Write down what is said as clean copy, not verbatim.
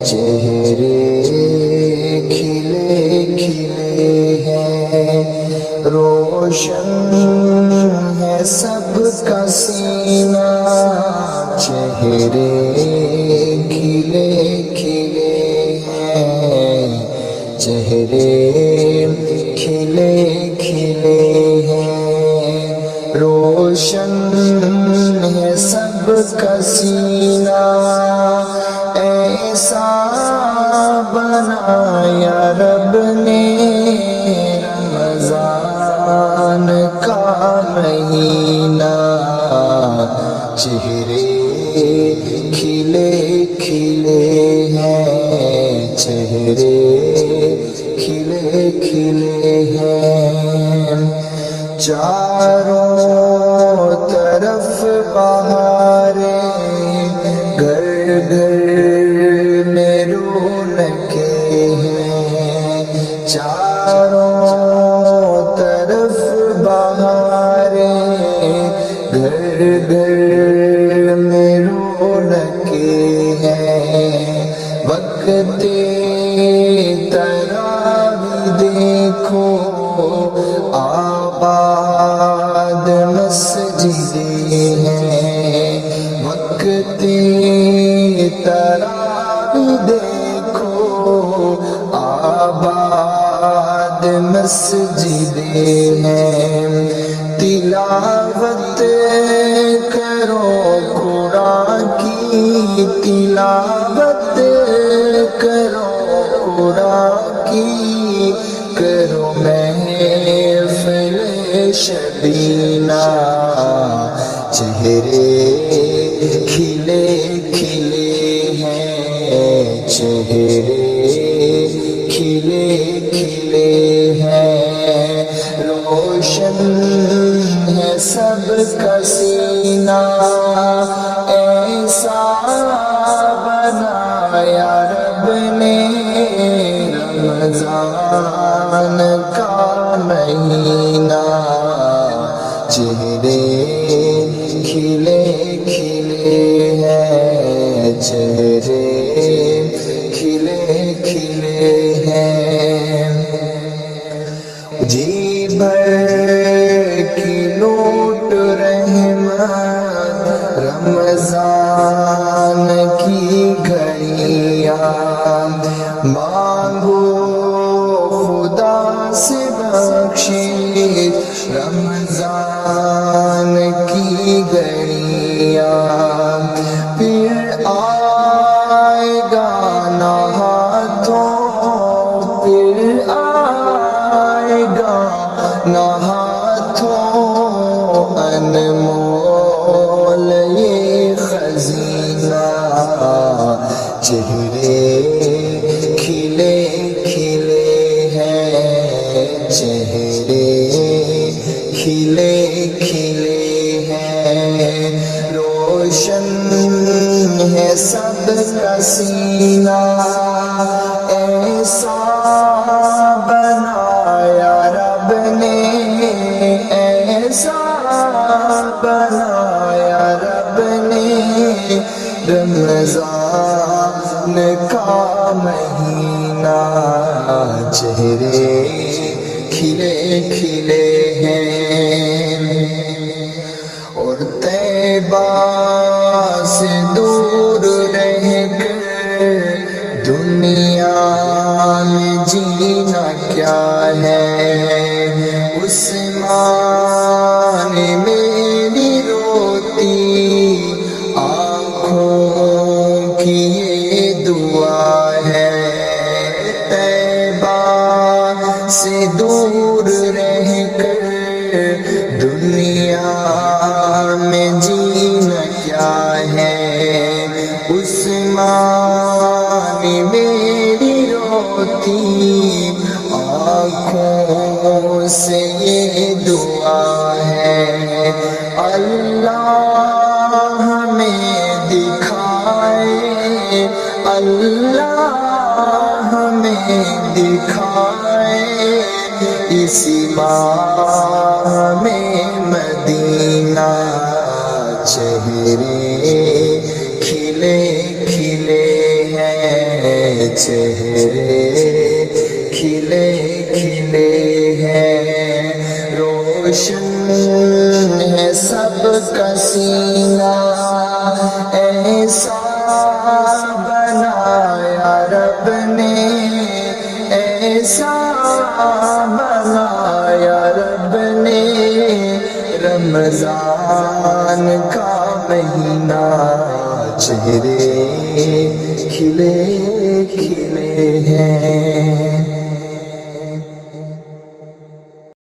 چہرے کھلے کھلے ہیں، روشن ہے سب کا سینہ، چہرے کھلے کھلے ہیں، چہرے کھلے کھلے ہیں، روشن ہے سب کا سینہ، ایسا بنایا رب نے رمضان کا مہینہ، چہرے کھلے کھلے ہیں، چہرے کھلے کھلے ہیں، چاروں طرف بہاریں، گھر گھر میں رونقیں ہیں، چاروں طرف بہاریں، گھر گھر میں رونقیں ہیں، وقت تراویح دیکھو آباد مسجدیں ہیں، وقت تراویح دیکھو آباد مسجدیں ہیں، تلاوت کرو قرآن کی، تلاوت کرو قرآن کی، کرو محفل شبینہ، چہرے کھلے کھلے ہیں، چہرے کھلے کھلے ہیں، روشن ہے سب کا سینہ، ایسا بنایا رب نے رمضان کا مہینہ، چہرے کھلے کھلے ہیں، چہرے کھلے کھلے ہیں، جی بھر کی لوٹ رحمت رمضان کی گھڑیاں، مانگو خدا سے بخشش رمضان کی گھڑیاں، پھر آئے گا نہ ہاتھوں، پھر آئے گا نہ ہاتھوں انمول یہ خزینہ، چہرے کھلے کھلے ہیں، چہرے کھلے کھلے ہیں، روشن ہے سب کا سینہ، ایسا بنایا رب نے، ایسا بنایا رب نے رمضان کا مہینہ، چہرے کھلے کھلے ہیں، اور طیبہ سے دور رہ کر دنیا میں جینا کیا ہے، عثمان میری روتی آنکھوں کی یہ دعا ہے، طیبہ سے دور رہ کر دنیا میں جینا کیا ہے، عثمان میری روتی آنکھوں سے یہ دعا ہے، اللہ ہمیں دکھائے، اللہ ہمیں دکھائے اسی ماہ میں مدینہ، چہرے کھلے کھلے ہیں چہرے کھلے کھلے ہیں، روشن ہے سب کا سینہ، ایسا بنایا رب نے، ایسا بنایا رب نے، رمضان کا مہینہ چہرے کھلے کھلے ہیں۔